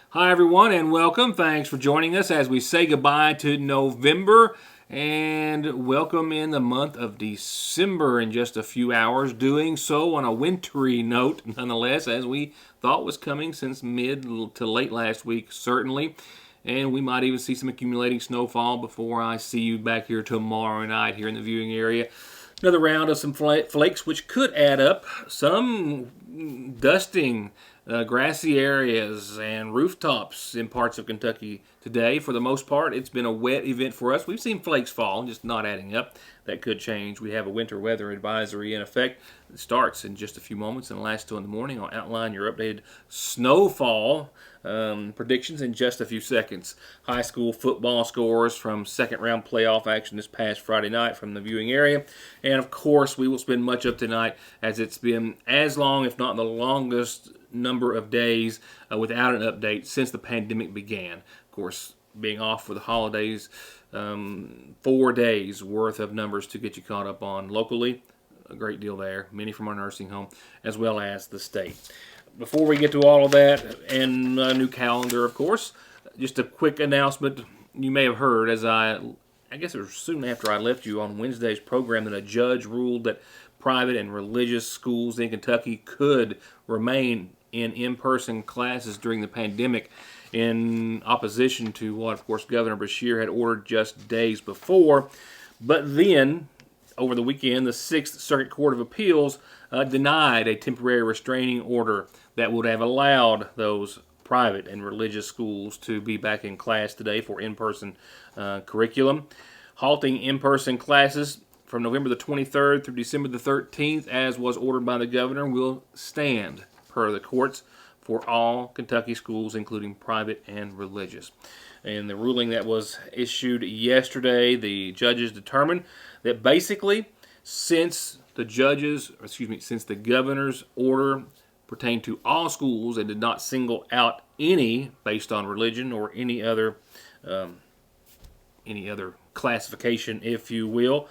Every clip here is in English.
Hi, everyone, and welcome. Thanks for joining us as we say goodbye to November and welcome in the month of December in just a few hours. Doing so on a wintry note, nonetheless, as we thought was coming since mid to late last week, certainly. And we might even see some accumulating snowfall before I see you back here tomorrow night here in the viewing area. Another round of some flakes, which could add up. Some dusting grassy areas and rooftops in parts of Kentucky today. For the most part, it's been a wet event for us. We've seen flakes fall, just not adding up. That could change. We have a winter weather advisory in effect. It starts in just a few moments and lasts till in the morning. I'll outline your updated snowfall predictions in just a few seconds. High school football scores from second round playoff action this past Friday night from the viewing area. And of course, we will spend much of tonight as it's been as long, if not the longest, number of days without an update since the pandemic began. Of course, being off for the holidays, 4 days worth of numbers to get you caught up on locally. A great deal there, many from our nursing home, as well as the state. Before we get to all of that and a new calendar, of course, just a quick announcement. You may have heard as I guess it was soon after I left you on Wednesday's program that a judge ruled that private and religious schools in Kentucky could remain in-person classes during the pandemic in opposition to what, of course, Governor Beshear had ordered just days before. But then, over the weekend, the Sixth Circuit Court of Appeals denied a temporary restraining order that would have allowed those private and religious schools to be back in class today for in-person curriculum. Halting in-person classes from November the 23rd through December the 13th, as was ordered by the governor, will stand per the courts for all Kentucky schools, including private and religious. In the ruling that was issued yesterday, the judges determined that basically, since the governor's order pertained to all schools and did not single out any based on religion or any other classification, if you will,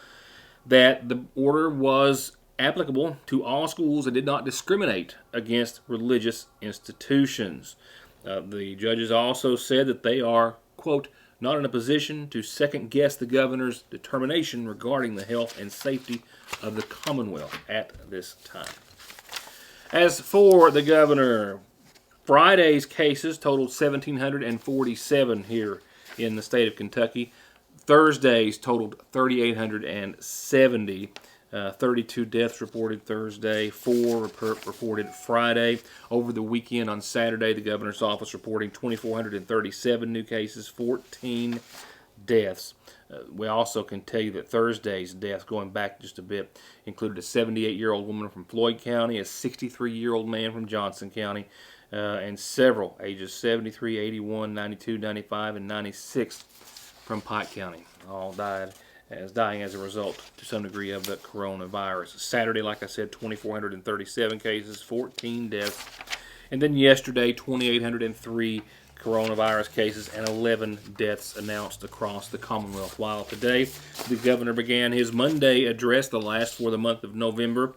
that the order was applicable to all schools and did not discriminate against religious institutions. The judges also said that they are, quote, not in a position to second-guess the governor's determination regarding the health and safety of the Commonwealth at this time. As for the governor, Friday's cases totaled 1,747 here in the state of Kentucky. Thursday's totaled 3,870. 32 deaths reported Thursday, 4 reported Friday. Over the weekend on Saturday, the governor's office reporting 2,437 new cases, 14 deaths. We also can tell you that Thursday's death, going back just a bit, included a 78-year-old woman from Floyd County, a 63-year-old man from Johnson County, and several ages 73, 81, 92, 95, and 96 from Pike County. All dying as a result to some degree of the coronavirus. Saturday, like I said, 2,437 cases, 14 deaths. And then yesterday, 2,803 coronavirus cases and 11 deaths announced across the Commonwealth. While today, the governor began his Monday address, the last for the month of November,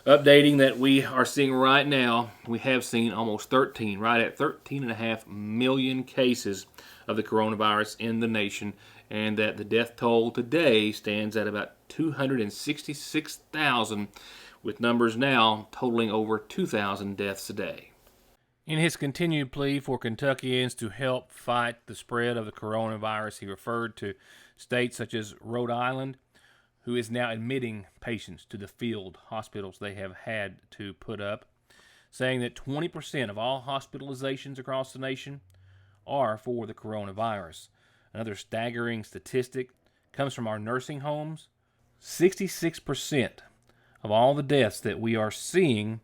updating that we are seeing right now, we have seen almost 13, right at 13.5 million cases of the coronavirus in the nation, and that the death toll today stands at about 266,000, with numbers now totaling over 2,000 deaths a day. In his continued plea for Kentuckians to help fight the spread of the coronavirus, he referred to states such as Rhode Island, who is now admitting patients to the field hospitals they have had to put up, saying that 20% of all hospitalizations across the nation are for the coronavirus. Another staggering statistic comes from our nursing homes. 66% of all the deaths that we are seeing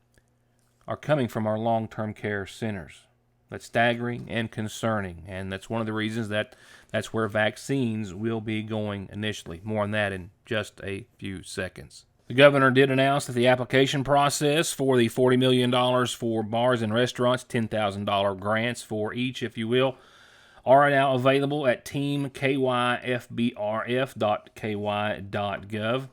are coming from our long-term care centers. That's staggering and concerning, and that's one of the reasons that's where vaccines will be going initially. More on that in just a few seconds. The governor did announce that the application process for the $40 million for bars and restaurants, $10,000 grants for each, if you will, are now available at teamkyfbrf.ky.gov.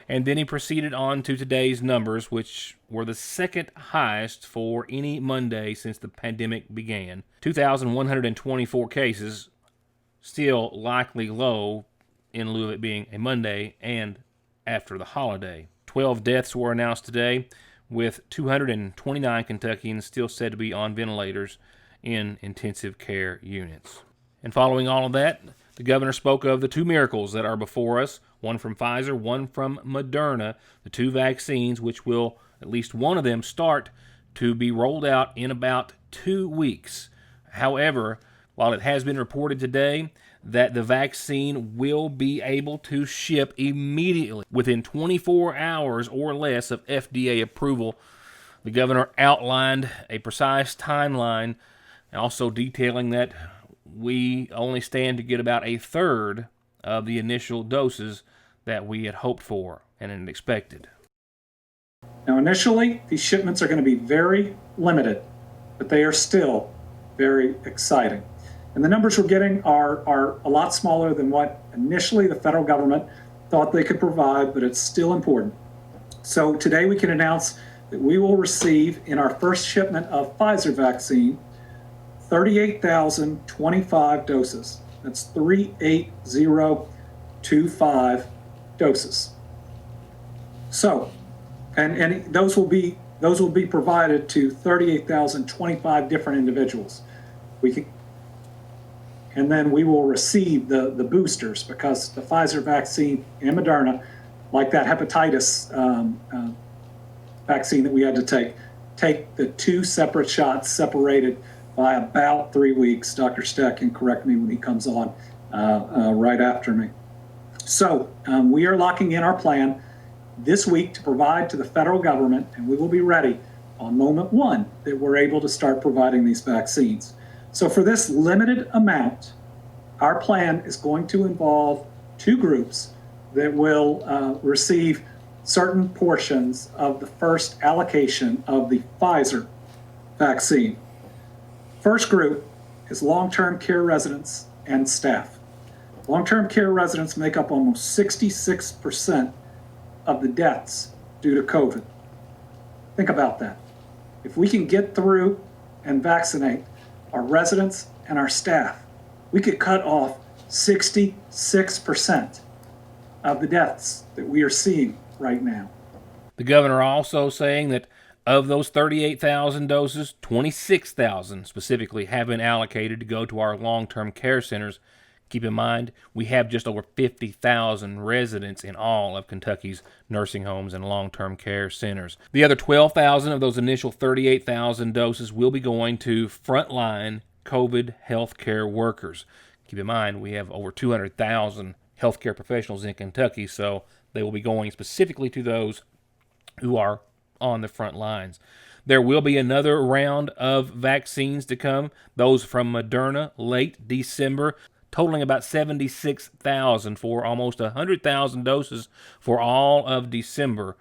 And then he proceeded on to today's numbers, which were the second highest for any Monday since the pandemic began. 2,124 cases, still likely low in lieu of it being a Monday and after the holiday. 12 deaths were announced today, with 229 Kentuckians still said to be on ventilators in intensive care units. And following all of that, the governor spoke of the two miracles that are before us, one from Pfizer, one from Moderna, the two vaccines which will, at least one of them, start to be rolled out in about 2 weeks. However, while it has been reported today that the vaccine will be able to ship immediately within 24 hours or less of FDA approval, the governor outlined a precise timeline, also detailing that we only stand to get about a third of the initial doses that we had hoped for and had expected. Now, initially, these shipments are going to be very limited, but they are still very exciting. And the numbers we're getting are a lot smaller than what initially the federal government thought they could provide, but it's still important. So today we can announce that we will receive in our first shipment of Pfizer vaccine 38,025 doses. That's 38025 doses. So, and those will be provided to 38,025 different individuals. And then we will receive the boosters, because the Pfizer vaccine and Moderna, like that hepatitis vaccine that we had to take the two separate shots separated by about 3 weeks. Dr. Steck can correct me when he comes on right after me. So we are locking in our plan this week to provide to the federal government, and we will be ready on moment one that we're able to start providing these vaccines. So for this limited amount, our plan is going to involve two groups that will receive certain portions of the first allocation of the Pfizer vaccine. First group is long-term care residents and staff. Long-term care residents make up almost 66% of the deaths due to COVID. Think about that. If we can get through and vaccinate our residents and our staff, we could cut off 66% of the deaths that we are seeing right now. The governor also saying that of those 38,000 doses, 26,000 specifically have been allocated to go to our long-term care centers. Keep in mind, we have just over 50,000 residents in all of Kentucky's nursing homes and long-term care centers. The other 12,000 of those initial 38,000 doses will be going to frontline COVID healthcare workers. Keep in mind, we have over 200,000 healthcare professionals in Kentucky, so they will be going specifically to those who are on the front lines. There will be another round of vaccines to come, those from Moderna late December, totaling about 76,000 for almost 100,000 doses for all of December,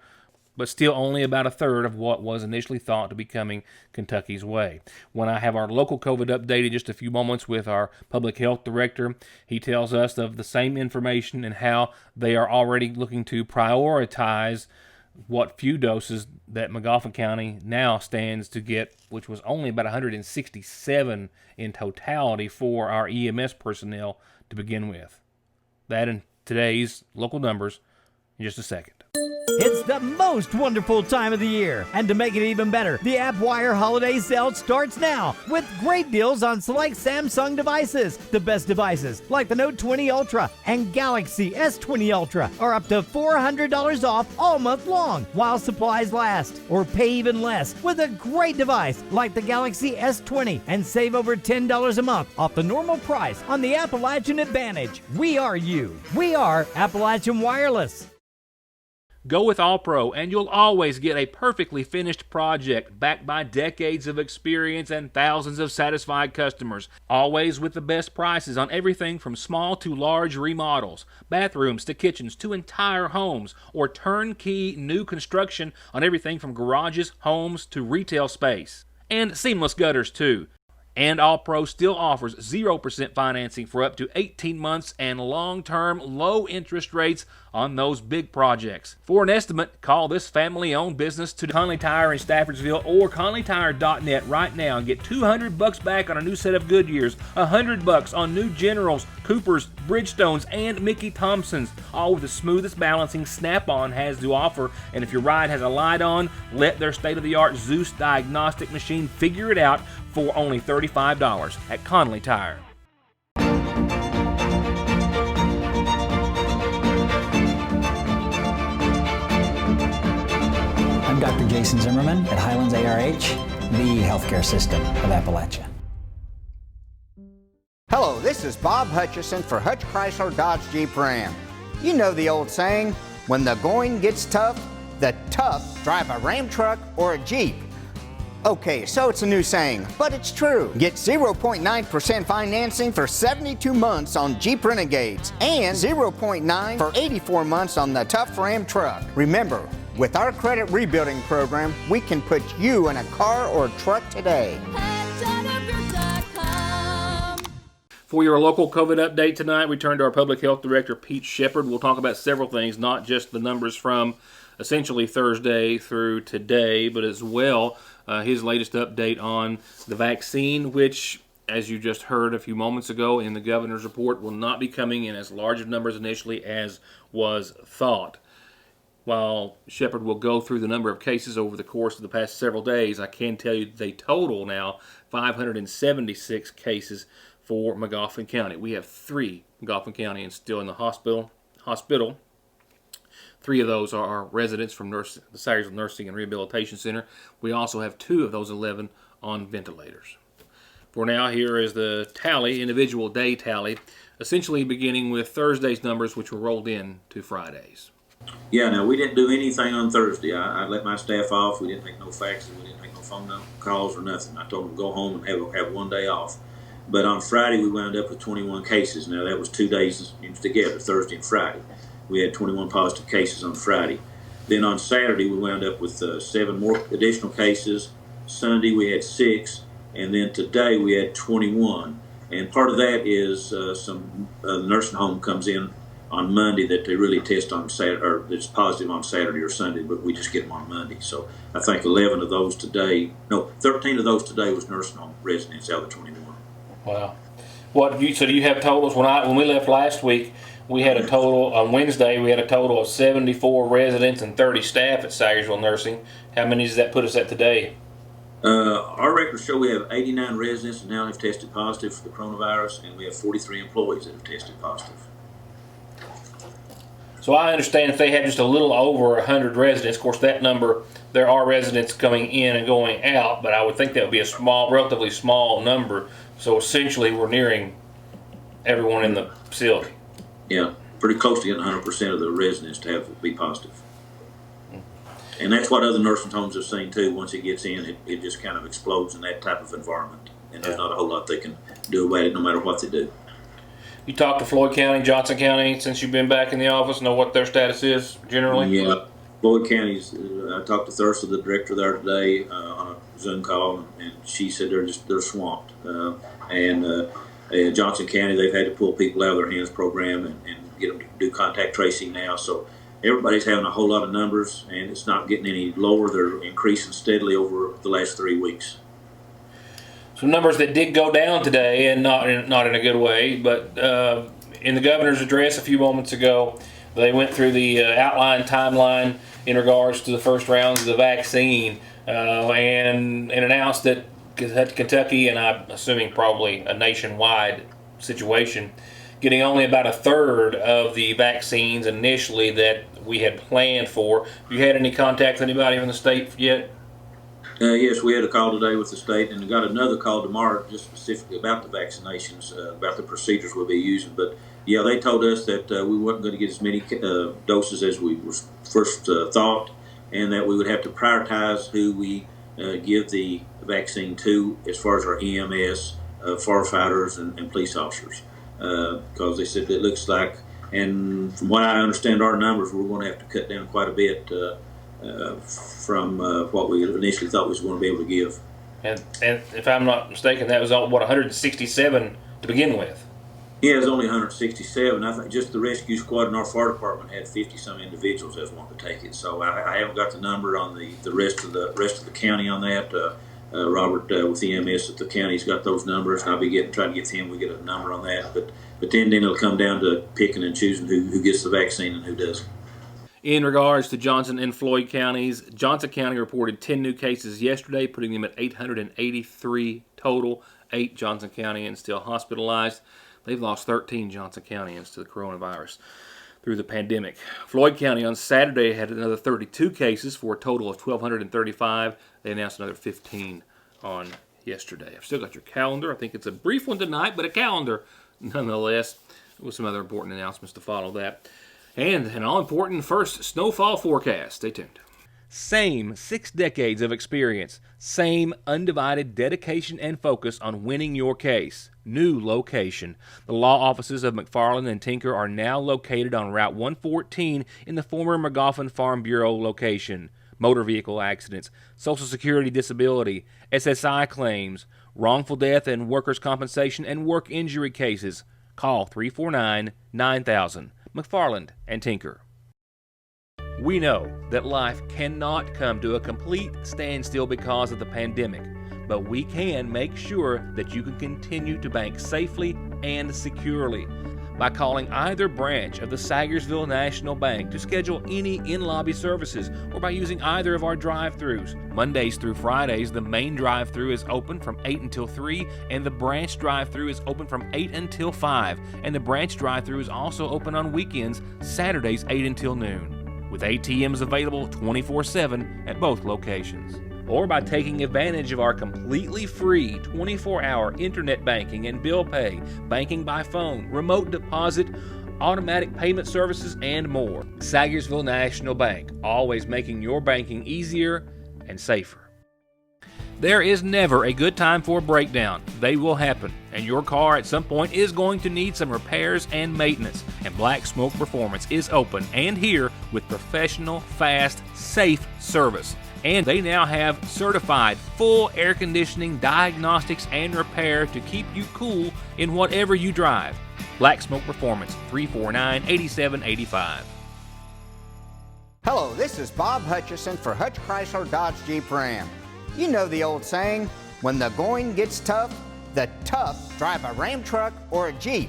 but still only about a third of what was initially thought to be coming Kentucky's way. When I have our local COVID update in just a few moments with our public health director, he tells us of the same information and how they are already looking to prioritize what few doses that Magoffin County now stands to get, which was only about 167 in totality for our EMS personnel to begin with. That and today's local numbers in just a second. It's the most wonderful time of the year, and to make it even better, the AppWire holiday sale starts now with great deals on select Samsung devices. The best devices, like the Note 20 Ultra and Galaxy S20 Ultra, are up to $400 off all month long while supplies last. Or pay even less with a great device like the Galaxy S20 and save over $10 a month off the normal price on the Appalachian Advantage. We are you. We are Appalachian Wireless. Go with All-Pro and you'll always get a perfectly finished project backed by decades of experience and thousands of satisfied customers. Always with the best prices on everything from small to large remodels, bathrooms to kitchens to entire homes, or turnkey new construction on everything from garages, homes to retail space. And seamless gutters too. And All-Pro still offers 0% financing for up to 18 months and long-term, low-interest rates on those big projects. For an estimate, call this family-owned business to Conley Tire in Staffordsville or ConleyTire.net right now and get $200 back on a new set of Goodyears, $100 on new Generals, Coopers, Bridgestones, and Mickey Thompsons, all with the smoothest balancing Snap-on has to offer. And if your ride has a light on, let their state-of-the-art Zeus diagnostic machine figure it out for only $35 at Conley Tire. I'm Dr. Jason Zimmerman at Highlands ARH, the healthcare system of Appalachia. Hello, this is Bob Hutchison for Hutch Chrysler Dodge Jeep Ram. You know the old saying, when the going gets tough, the tough drive a Ram truck or a Jeep. Okay, so it's a new saying, but it's true. Get 0.9% financing for 72 months on Jeep Renegades and 0.9 for 84 months on the tough Ram truck. Remember, with our credit rebuilding program, we can put you in a car or truck today. For your local COVID update tonight, we turn to our Public Health Director, Pete Shepard. We'll talk about several things, not just the numbers from essentially Thursday through today, but as well his latest update on the vaccine, which, as you just heard a few moments ago in the governor's report, will not be coming in as large of numbers initially as was thought. While Shepard will go through the number of cases over the course of the past several days, I can tell you they total now 576 cases for Magoffin County. We have 3 Magoffin Countyans still in the hospital. 3 of those are residents from the Sayersville Nursing and Rehabilitation Center. We also have 2 of those 11 on ventilators. For now, here is the tally, individual day tally, essentially beginning with Thursday's numbers, which were rolled in to Friday's. Yeah, no, we didn't do anything on Thursday. I let my staff off. We didn't make no faxes. We didn't make no phone calls or nothing. I told them to go home and have one day off. But on Friday, we wound up with 21 cases. Now, that was 2 days together, Thursday and Friday. We had 21 positive cases on Friday. Then on Saturday, we wound up with 7 more additional cases. Sunday, we had 6. And then today, we had 21. And part of that is some nursing home comes in on Monday that they really test on Saturday, or that's positive on Saturday or Sunday, but we just get them on Monday. So I think 13 of those today was nursing home residents out of the 21. Wow. So do you have totals? When we left last week, we had a total, on Wednesday, we had a total of 74 residents and 30 staff at Sayersville Nursing. How many does that put us at today? Our records show we have 89 residents and now have tested positive for the coronavirus, and we have 43 employees that have tested positive. So I understand if they had just a little over 100 residents, of course that number, there are residents coming in and going out, but I would think that would be a relatively small number. So essentially we're nearing everyone in the facility. Yeah, pretty close to getting 100% of the residents to be positive. And that's what other nursing homes have seen too. Once it gets in, it just kind of explodes in that type of environment. And there's not a whole lot they can do about it no matter what they do. You talked to Floyd County, Johnson County since you've been back in the office, know what their status is generally? Yeah, Floyd County's, I talked to Thursa, the director there today, on a Zoom call, and she said they're swamped. Johnson County, they've had to pull people out of their HANDS program and get them to do contact tracing now. So everybody's having a whole lot of numbers, and it's not getting any lower. They're increasing steadily over the last 3 weeks. Some numbers that did go down today, and not in a good way, but in the governor's address a few moments ago, they went through the outline timeline in regards to the first rounds of the vaccine and announced that Kentucky, and I'm assuming probably a nationwide situation, getting only about 1/3 of the vaccines initially that we had planned for. Have you had any contact with anybody from the state yet? Yes, we had a call today with the state, and we got another call tomorrow just specifically about the vaccinations, about the procedures we'll be using. But yeah, they told us that we weren't going to get as many doses as we first thought, and that we would have to prioritize who we give the vaccine to as far as our EMS, firefighters, and police officers. Because they said it looks like, and from what I understand our numbers, we're going to have to cut down quite a bit from what we initially thought we was going to be able to give. And if I'm not mistaken, that was 167 to begin with. He has only 167. I think just the rescue squad and our fire department had 50-some individuals that want to take it. So I haven't got the number on the rest of the county on that. Robert with EMS at the county's got those numbers, and I'll be trying to get to him. We get a number on that, but then it'll come down to picking and choosing who gets the vaccine and who doesn't. In regards to Johnson and Floyd counties, Johnson County reported 10 new cases yesterday, putting them at 883 total. 8 Johnson Countyans still hospitalized. They've lost 13 Johnson Countyans to the coronavirus through the pandemic. Floyd County on Saturday had another 32 cases for a total of 1,235. They announced another 15 on yesterday. I've still got your calendar. I think it's a brief one tonight, but a calendar nonetheless, with some other important announcements to follow that. And an all-important first snowfall forecast. Stay tuned. Same 6 decades of experience. Same undivided dedication and focus on winning your case. New location. The law offices of McFarland and Tinker are now located on Route 114 in the former McGoffin Farm Bureau location. Motor vehicle accidents, Social Security disability, SSI claims, wrongful death and workers' compensation and work injury cases. Call 349-9000. McFarland and Tinker. We know that life cannot come to a complete standstill because of the pandemic, but we can make sure that you can continue to bank safely and securely by calling either branch of the Sagersville National Bank to schedule any in-lobby services, or by using either of our drive-thrus. Mondays through Fridays, the main drive-thru is open from 8 until 3, and the branch drive-thru is open from 8 until 5, and the branch drive-thru is also open on weekends, Saturdays 8 until noon, with ATMs available 24/7 at both locations. Or by taking advantage of our completely free 24-hour internet banking and bill pay, banking by phone, remote deposit, automatic payment services, and more. Sagersville National Bank, always making your banking easier and safer. There is never a good time for a breakdown. They will happen, and your car at some point is going to need some repairs and maintenance. And Black Smoke Performance is open and here with professional, fast, safe service. And they now have certified full air conditioning, diagnostics, and repair to keep you cool in whatever you drive. Black Smoke Performance, 349-8785. Hello, this is Bob Hutchison for Hutch Chrysler Dodge Jeep Ram. You know the old saying, when the going gets tough, the tough drive a Ram truck or a Jeep.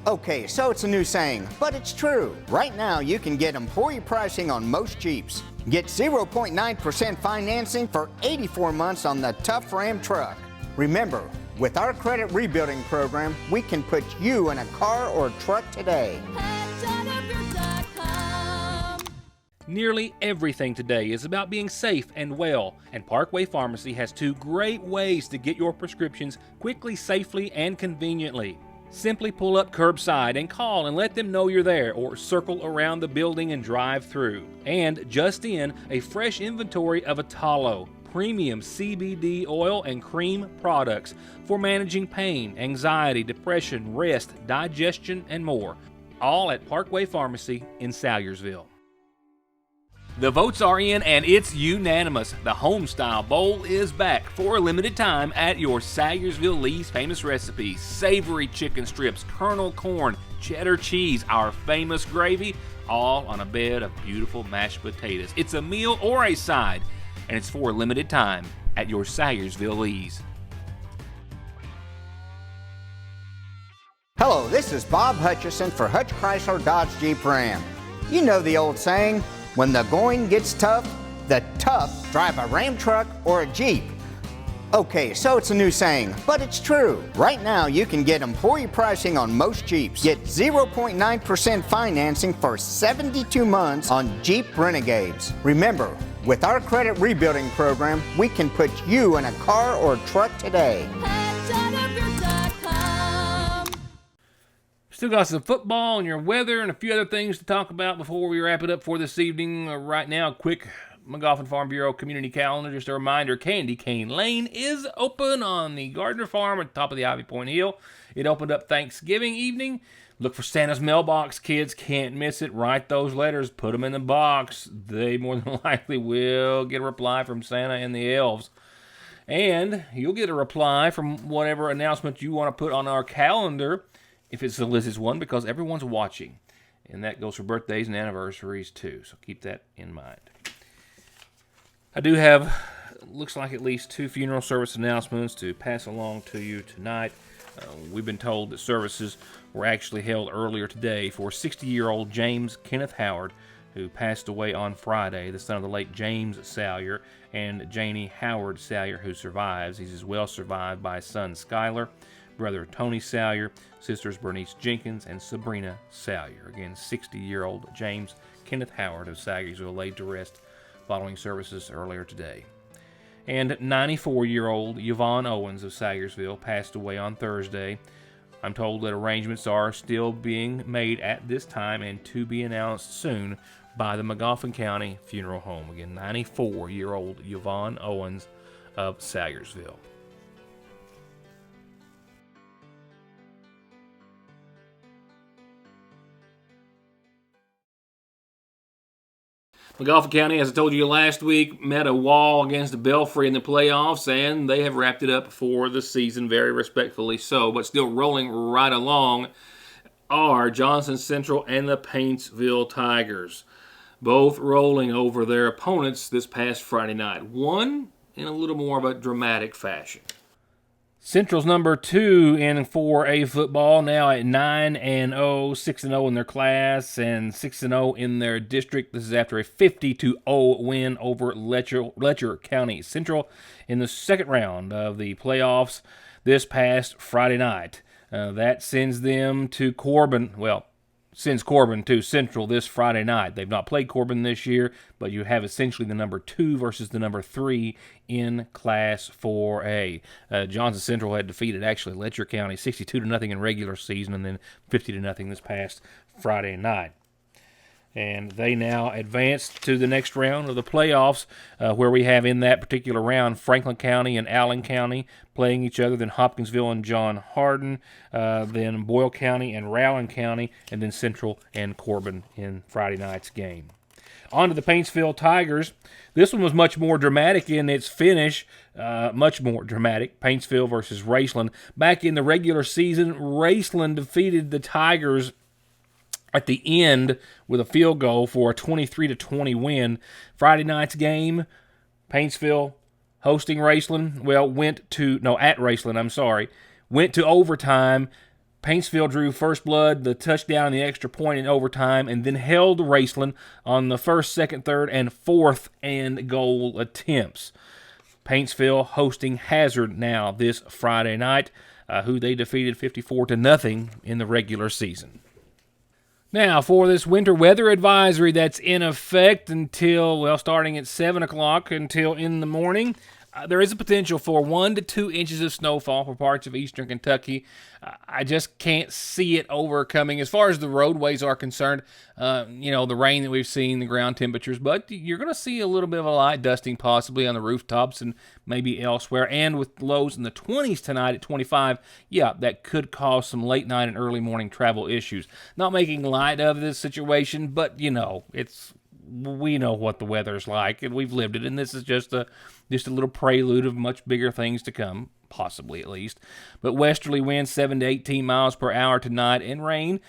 Okay, so it's a new saying, but it's true. Right now, you can get employee pricing on most Jeeps. Get 0.9% financing for 84 months on the tough Ram truck. Remember, with our credit rebuilding program, we can put you in a car or truck today. Nearly everything today is about being safe and well, and Parkway Pharmacy has 2 great ways to get your prescriptions quickly, safely, and conveniently. Simply pull up curbside and call and let them know you're there, or circle around the building and drive through. And just in, a fresh inventory of Atalo, premium CBD oil and cream products for managing pain, anxiety, depression, rest, digestion, and more. All at Parkway Pharmacy in Salyersville. The votes are in and it's unanimous. The Homestyle Bowl is back for a limited time at your Salyersville Lee's famous recipes. Savory chicken strips, kernel corn, cheddar cheese, our famous gravy, all on a bed of beautiful mashed potatoes. It's a meal or a side, and it's for a limited time at your Salyersville Lee's. Hello, this is Bob Hutchison for Hutch Chrysler Dodge Jeep Ram. You know the old saying, when the going gets tough, the tough drive a Ram truck or a Jeep. Okay, so it's a new saying, but it's true. Right now, you can get employee pricing on most Jeeps. Get 0.9% financing for 72 months on Jeep Renegades. Remember, with our credit rebuilding program, we can put you in a car or truck today. Still got some football and your weather and a few other things to talk about before we wrap it up for this evening. Right now, a quick McGoffin Farm Bureau community calendar. Just a reminder, Candy Cane Lane is open on the Gardner Farm at the top of the Ivy Point Hill. It opened up Thanksgiving evening. Look for Santa's mailbox, kids. Can't miss it. Write those letters. Put them in the box. They more than likely will get a reply from Santa and the elves. And you'll get a reply from whatever announcement you want to put on our calendar if it solicits one, because everyone's watching. And that goes for birthdays and anniversaries too, so keep that in mind. I do have, looks like at least 2 funeral service announcements to pass along to you tonight. We've been told that services were actually held earlier today for 60-year-old James Kenneth Howard, who passed away on Friday, the son of the late James Salyer and Janie Howard Salyer, who survives. He's as well survived by his son Skylar, brother Tony Salyer, sisters Bernice Jenkins and Sabrina Salyer. Again, 60-year-old James Kenneth Howard of Salyersville laid to rest following services earlier today. And 94-year-old Yvonne Owens of Salyersville passed away on Thursday. I'm told that arrangements are still being made at this time and to be announced soon by the Magoffin County Funeral Home. Again, 94-year-old Yvonne Owens of Salyersville. Magoffin County, as I told you last week, met a wall against the Belfry in the playoffs, and they have wrapped it up for the season, very respectfully so. But still rolling right along are Johnson Central and the Paintsville Tigers, both rolling over their opponents this past Friday night. One in a little more of a dramatic fashion. Central's number 2 in 4A football, now at 9-0, 6-0 in their class, and 6-0 in their district. This is after a 50-0 win over Letcher County Central in the second round of the playoffs this past Friday night. That sends them to Corbin. Well, sends Corbin to Central this Friday night. They've not played Corbin this year, but you have essentially the number 2 versus the number 3 in Class 4A. Johnson Central had defeated actually Letcher County 62-0 in regular season and then 50-0 this past Friday night. And they now advance to the next round of the playoffs, where we have in that particular round Franklin County and Allen County playing each other, then Hopkinsville and John Hardin, then Boyle County and Rowan County, and then Central and Corbin in Friday night's game. On to the Paintsville Tigers. This one was much more dramatic in its finish, much more dramatic. Paintsville versus Raceland. Back in the regular season, Raceland defeated the Tigers at the end with a field goal for a 23-20 win. Friday night's game, Paintsville hosting Raceland, at Raceland, went to overtime. Paintsville drew first blood, the touchdown, and the extra point in overtime, and then held Raceland on the first, second, third, and fourth and goal attempts. Paintsville hosting Hazard now this Friday night, who they defeated 54-0 in the regular season. Now, for this winter weather advisory that's in effect until, starting at 7 o'clock until in the morning, there is a potential for 1 to 2 inches of snowfall for parts of eastern Kentucky. I just can't see it overcoming. As far as the roadways are concerned, the rain that we've seen, the ground temperatures, but you're going to see a little bit of a light dusting possibly on the rooftops and maybe elsewhere. And with lows in the 20s tonight at 25, that could cause some late night and early morning travel issues. Not making light of this situation, but, we know what the weather's like, and we've lived it, and this is just a little prelude of much bigger things to come, possibly at least. But westerly winds 7 to 18 miles per hour tonight, and rain.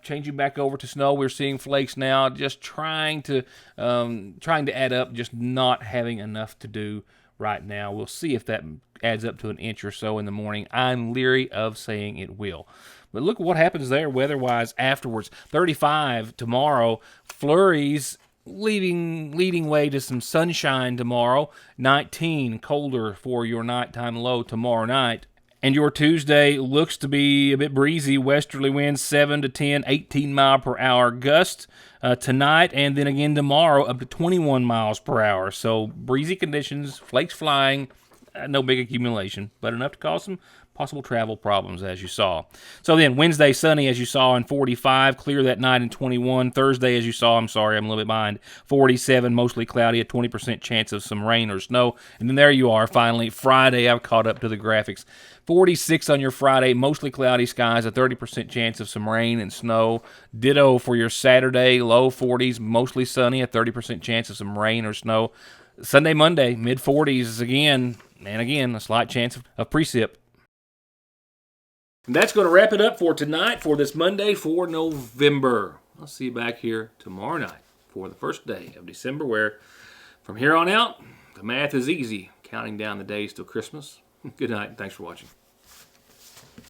Changing back over to snow, we're seeing flakes now, just trying to add up, just not having enough to do right now. We'll see if that adds up to an inch or so in the morning. I'm leery of saying it will. But look what happens there weather-wise afterwards. 35 tomorrow. Flurries leading way to some sunshine tomorrow. 19 colder for your nighttime low tomorrow night. And your Tuesday looks to be a bit breezy. Westerly winds 7 to 10, 18 mile per hour gust tonight, and then again tomorrow up to 21 miles per hour. So breezy conditions, flakes flying, no big accumulation, but enough to cause some possible travel problems, as you saw. So then, Wednesday, sunny, as you saw, in 45. Clear that night in 21. Thursday, as you saw, I'm a little bit behind. 47, mostly cloudy, a 20% chance of some rain or snow. And then there you are, finally. Friday, I've caught up to the graphics. 46 on your Friday, mostly cloudy skies, a 30% chance of some rain and snow. Ditto for your Saturday, low 40s, mostly sunny, a 30% chance of some rain or snow. Sunday, Monday, mid-40s again, and again, a slight chance of precip. And that's going to wrap it up for tonight for this Monday for November. I'll see you back here tomorrow night for the first day of December, where from here on out, the math is easy, counting down the days till Christmas. Good night, and thanks for watching.